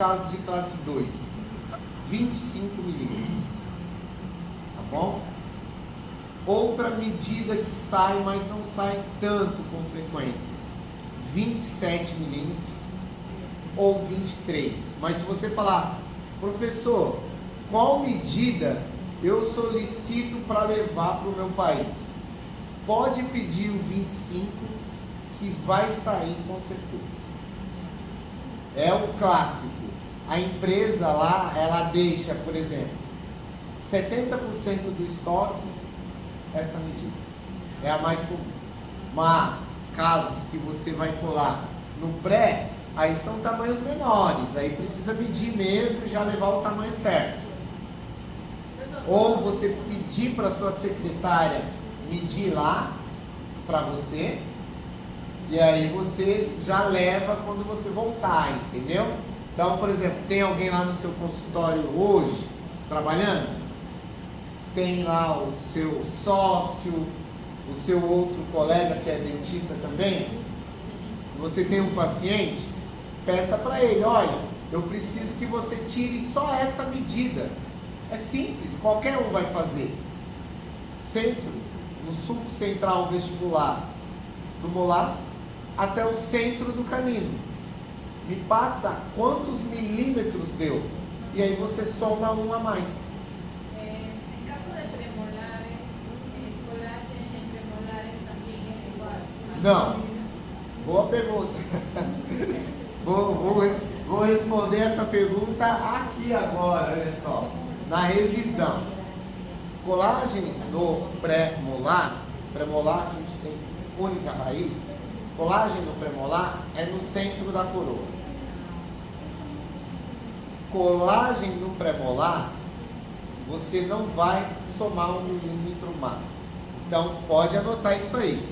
caso de classe 2, 25 milímetros, tá bom? Outra medida que sai, mas não sai tanto com frequência, 27 milímetros ou 23. Mas se você falar, professor, qual medida eu solicito para levar para o meu país? Pode pedir o 25, que vai sair com certeza. É o clássico. A empresa lá, ela deixa, por exemplo, 70% do estoque, essa medida. É a mais comum. Mas, casos que você vai colar no pré, aí são tamanhos menores. Aí precisa medir mesmo e já levar o tamanho certo. Ou você pedir para sua secretária medir lá, para você, e aí você já leva quando você voltar, entendeu? Então, por exemplo, tem alguém lá no seu consultório hoje, trabalhando? Tem lá o seu sócio, o seu outro colega que é dentista também? Se você tem um paciente, peça para ele, olha, eu preciso que você tire só essa medida. É simples, qualquer um vai fazer. Centro, no sulco central vestibular do molar, até o centro do canino. Me passa quantos milímetros deu. E aí você soma um a mais. En caso de premolares, colágeno en premolares también es igual. Não. Boa pergunta. Vou responder essa pergunta aqui agora, olha só. Na revisão. Colágenes no pré-molar a gente tem única raiz. Colágeno premolar é no centro da coroa. Colágeno premolar, você não vai somar 1 milímetro mais. Então, pode anotar isso aí.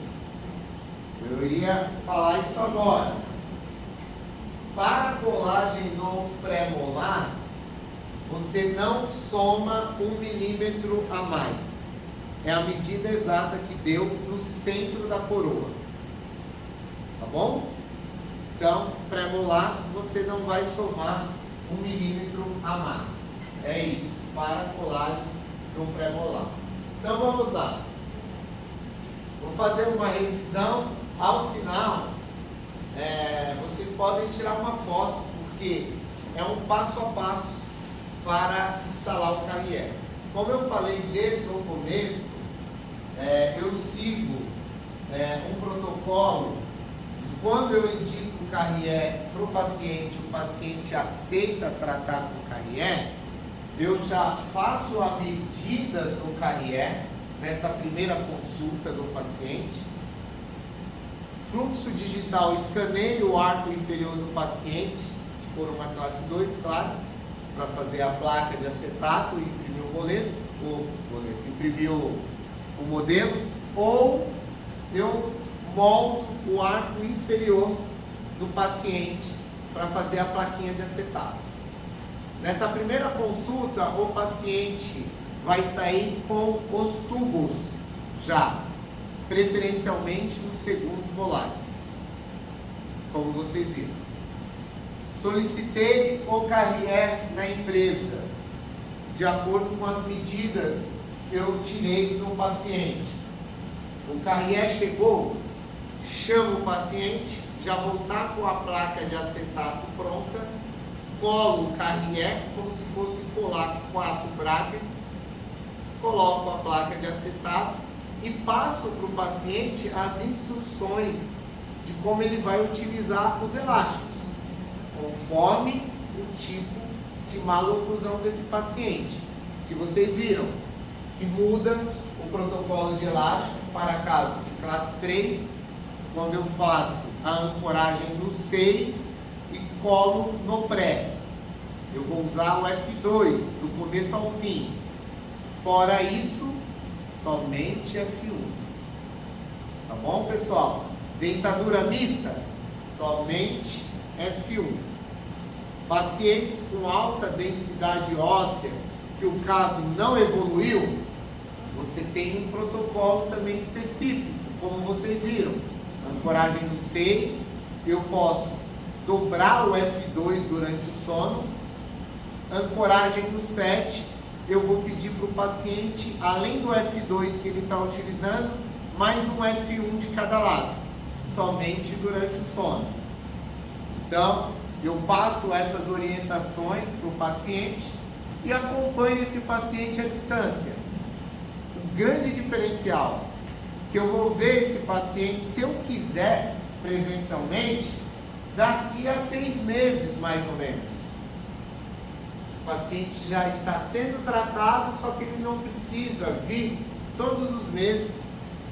Eu ia falar isso agora. Para colágeno premolar, você não soma 1 milímetro a mais. É a medida exata que deu no centro da coroa. Tá bom? Então, pré-molar, você não vai somar 1 milímetro a mais. É isso, para colágeno no pré-molar. Então, vamos lá. Vou fazer uma revisão. Ao final, vocês podem tirar uma foto, porque é um passo a passo para instalar o Carrier. Como eu falei desde o começo, eu sigo um protocolo. Quando eu indico o Carrier para o paciente aceita tratar com o Carrier, eu já faço a medida do Carrier nessa primeira consulta do paciente. Fluxo digital, escaneio o arco inferior do paciente, se for uma classe 2, claro, para fazer a placa de acetato e imprimir imprimir o modelo, ou eu moldo o arco inferior do paciente para fazer a plaquinha de acetato. Nessa primeira consulta, o paciente vai sair com os tubos já, preferencialmente nos segundos molares, como vocês viram. Solicitei o Carrier na empresa, de acordo com as medidas que eu tirei do paciente. O Carrier chegou, chamo o paciente, já vou estar com a placa de acetato pronta, colo o Carrier como se fosse colar 4 brackets, coloco a placa de acetato e passo para o paciente as instruções de como ele vai utilizar os elásticos, conforme o tipo de maloclusão desse paciente, que vocês viram, que muda o protocolo de elástico para caso de classe 3, quando eu faço a ancoragem no 6 e colo no pré. Eu vou usar o F2, do começo ao fim. Fora isso, somente F1. Tá bom, pessoal? Dentadura mista, somente F1. Pacientes com alta densidade óssea, que o caso não evoluiu, você tem um protocolo também específico, como vocês viram. Ancoragem no 6, eu posso dobrar o F2 durante o sono. Ancoragem no 7, eu vou pedir para o paciente, além do F2 que ele está utilizando, mais um F1 de cada lado, somente durante o sono. Então, eu passo essas orientações para o paciente e acompanho esse paciente à distância. O grande diferencial, que eu vou ver esse paciente, se eu quiser, presencialmente, daqui a 6 meses, mais ou menos. O paciente já está sendo tratado, só que ele não precisa vir todos os meses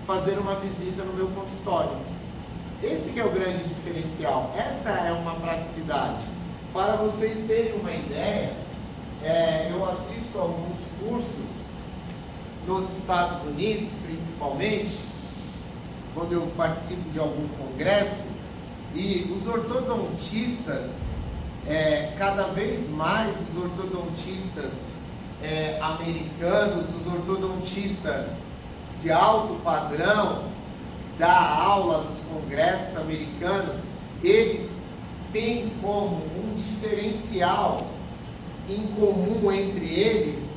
fazer uma visita no meu consultório. Esse que é o grande diferencial, essa é uma praticidade. Para vocês terem uma ideia, eu assisto a alguns cursos nos Estados Unidos, principalmente, quando eu participo de algum congresso, e os ortodontistas, cada vez mais os ortodontistas americanos, os ortodontistas de alto padrão, da aula nos congressos americanos, eles têm como um diferencial em comum entre eles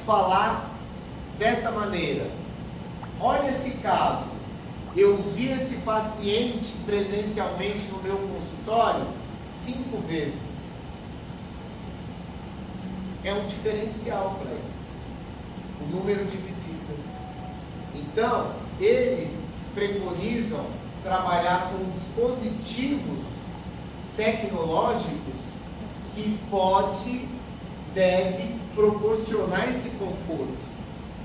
falar dessa maneira: olha esse caso, eu vi esse paciente presencialmente no meu consultório 5 vezes. É um diferencial para eles, o número de visitas. Então, eles preconizam trabalhar com dispositivos tecnológicos que deve proporcionar esse conforto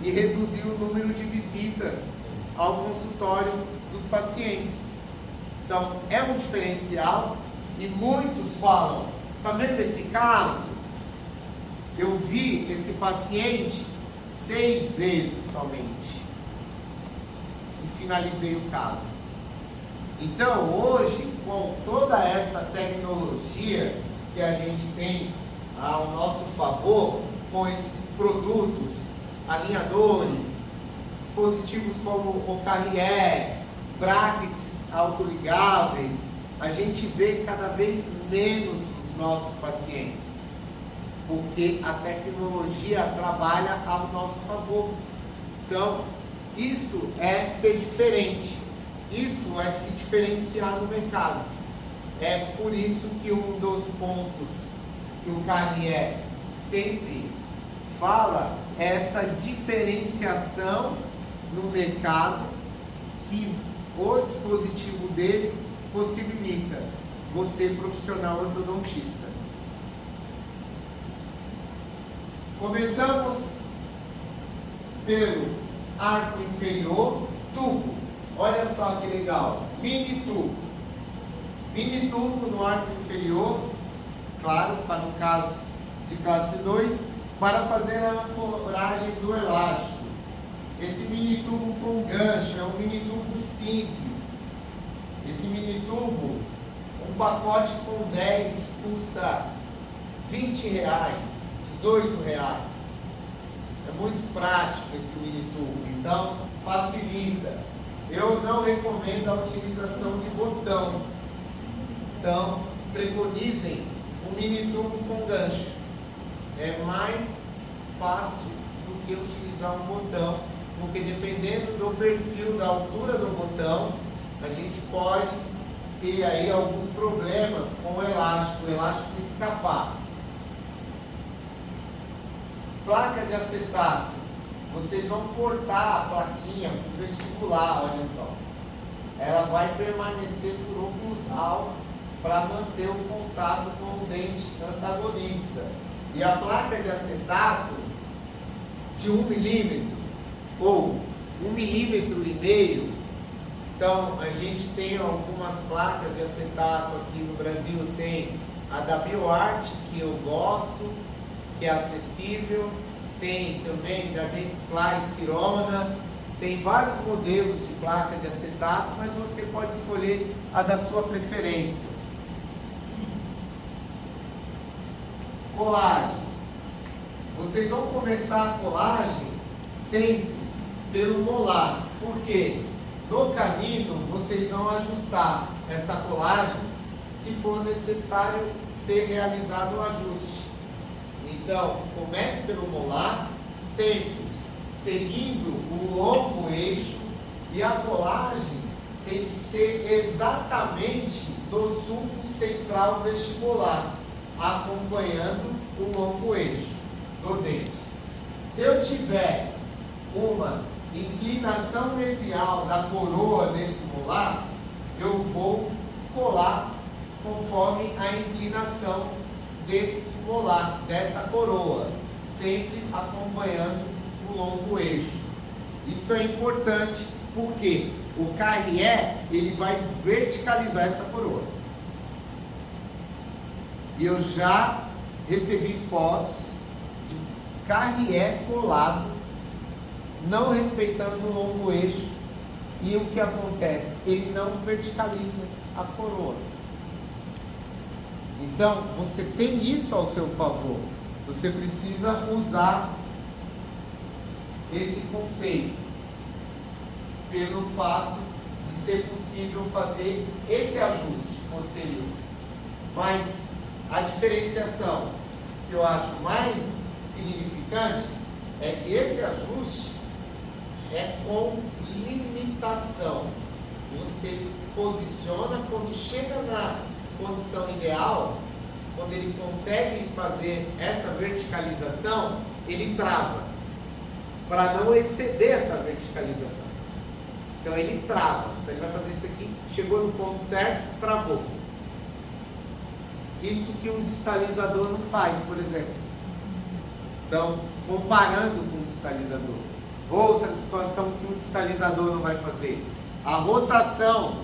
e reduzir o número de visitas ao consultório dos pacientes. Então, é um diferencial e muitos falam: está vendo esse caso? Eu vi esse paciente 6 vezes somente e finalizei o caso. Então, hoje, com toda essa tecnologia que a gente tem ao nosso favor, com esses produtos, alinhadores, dispositivos como o Carrier, brackets autoligáveis, a gente vê cada vez menos os nossos pacientes, porque a tecnologia trabalha ao nosso favor. Então, isso é ser diferente, isso é se diferenciar no mercado. É por isso que um dos pontos que o Carrier sempre fala é essa diferenciação no mercado que o dispositivo dele possibilita você, profissional ortodontista. Começamos pelo arco inferior, tubo. Olha só que legal, mini tubo. Mini tubo no arco inferior, claro, para no caso de classe 2, para fazer a ancoragem do elástico. Esse mini tubo com gancho é um mini tubo simples. Esse mini tubo, um pacote com 10 custa R$20, R$18. É muito prático esse mini tubo, então facilita. Eu não recomendo a utilização de botão. Então, preconizem o mini tubo com gancho. É mais fácil do que utilizar um botão, porque dependendo do perfil, da altura do botão, a gente pode ter aí alguns problemas com o elástico escapar. Placa de acetato. Vocês vão cortar a plaquinha para o vestibular, olha só. Ela vai permanecer por oclusal para manter o contato com o dente antagonista. E a placa de acetato de 1 milímetro ou 1,5 milímetro. Então, a gente tem algumas placas de acetato aqui no Brasil. Tem a da BioArt, que eu gosto, que é acessível. Tem também da Dentsply Cirona. Tem vários modelos de placa de acetato, mas você pode escolher a da sua preferência. Colagem. Vocês vão começar a colagem sempre pelo molar. Por quê? No canino, vocês vão ajustar essa colagem se for necessário ser realizado um ajuste. Então, comece pelo molar, sempre seguindo o longo eixo, e a colagem tem que ser exatamente no sulco central vestibular, acompanhando o longo eixo do dente. Se eu tiver uma inclinação mesial da coroa desse molar, eu vou colar conforme a inclinação desse molar, dessa coroa, sempre acompanhando o longo eixo. Isso é importante porque o carrié, ele vai verticalizar essa coroa. E eu já recebi fotos de carrié colado, não respeitando o longo eixo. E o que acontece? Ele não verticaliza a coroa. Então, você tem isso ao seu favor. Você precisa usar esse conceito, pelo fato de ser possível fazer esse ajuste posterior. Mas a diferenciação que eu acho mais significante é que esse ajuste é com limitação. Você posiciona, quando chega na condição ideal, quando ele consegue fazer essa verticalização, ele trava, para não exceder essa verticalização. Então ele trava, então ele vai fazer isso aqui, chegou no ponto certo, travou. Isso que um distalizador não faz, por exemplo. Então, comparando com o distalizador, outra situação que um distalizador não vai fazer: a rotação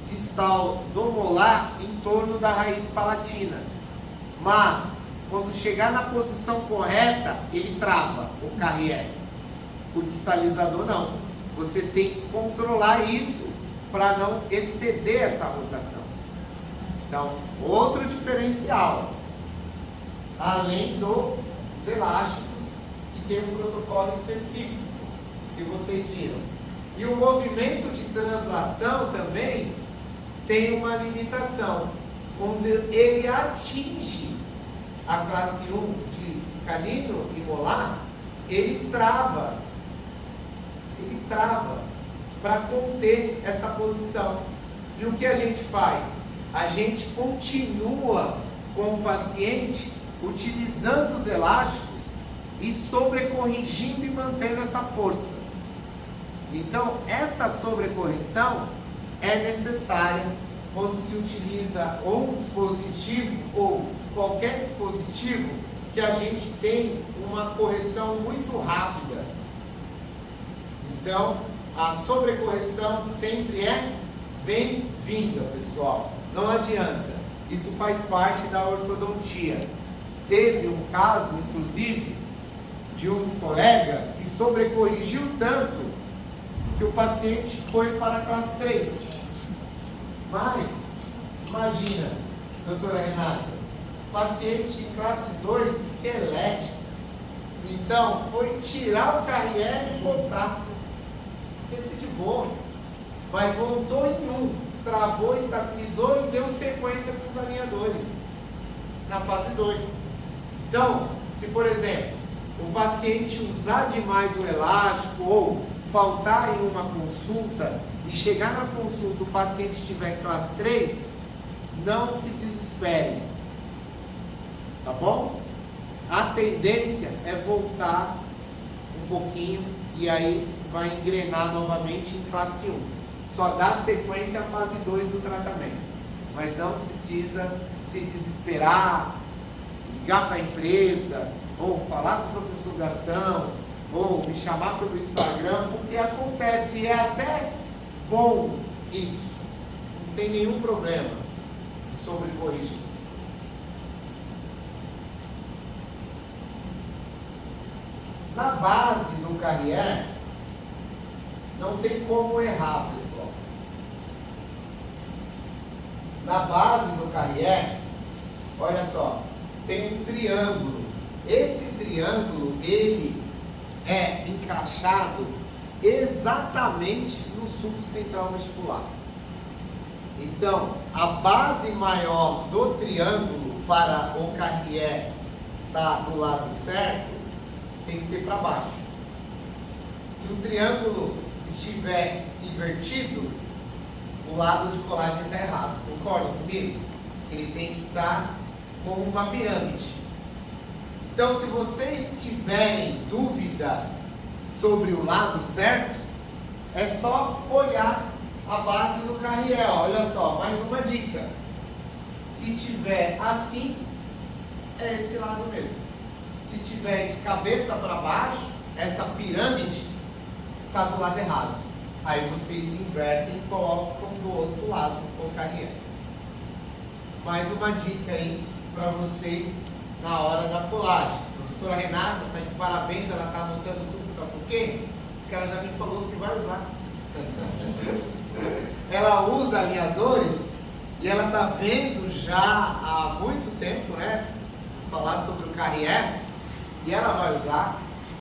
distal do molar em torno da raiz palatina. Mas, quando chegar na posição correta, ele trava o carrié. O distalizador não. Você tem que controlar isso para não exceder essa rotação. Então, outro diferencial, além dos elásticos, que tem um protocolo específico, que vocês viram. E o movimento de translação também tem uma limitação. Quando ele atinge a classe 1 de canino e molar, ele trava para conter essa posição. E o que a gente faz? A gente continua com o paciente utilizando os elásticos e sobrecorrigindo e mantendo essa força. Então, essa sobrecorreção é necessária quando se utiliza ou um dispositivo ou qualquer dispositivo que a gente tem uma correção muito rápida. Então, a sobrecorreção sempre é bem-vinda, pessoal. Não adianta. Isso faz parte da ortodontia. Teve um caso, inclusive, de um colega que sobrecorrigiu tanto que o paciente foi para a classe 3. Mas, imagina, doutora Renata, paciente em classe 2 esquelético. Então, foi tirar o carrié e voltar. Recidivou, mas voltou em 1, travou, estabilizou e deu sequência com os alinhadores na fase 2. Então, se por exemplo, o paciente usar demais o elástico ou faltar em uma consulta e chegar na consulta o paciente estiver em classe 3, não se desespere, tá bom? A tendência é voltar um pouquinho e aí vai engrenar novamente em classe 1. Só dá sequência à fase 2 do tratamento. Mas não precisa se desesperar, ligar para a empresa, ou falar com o professor Gastão, ou me chamar pelo Instagram, porque acontece, e é até bom isso. Não tem nenhum problema sobre corrigir. Na base do carrié, não tem como errar, pessoal. Na base do carrié, olha só, tem um triângulo. Esse triângulo, ele é encaixado exatamente no sulco central vestibular. Então, a base maior do triângulo para o carrié estar do lado certo tem que ser para baixo. Se o triângulo estiver invertido, o lado de colagem está errado. Concordam comigo? Ele tem que estar como uma pirâmide. Então, se vocês tiverem dúvida sobre o lado certo, é só olhar a base do carrié. Olha só, mais uma dica. Se tiver assim, é esse lado mesmo. Se tiver de cabeça para baixo, essa pirâmide está do lado errado. Aí vocês invertem e colocam do outro lado o carrié. Mais uma dica aí para vocês na hora da colagem. A professora Renata está de parabéns, ela está anotando tudo, sabe por quê? Porque ela já me falou que vai usar. Ela usa alinhadores e ela está vendo já há muito tempo, né? Falar sobre o carrié, e ela vai usar.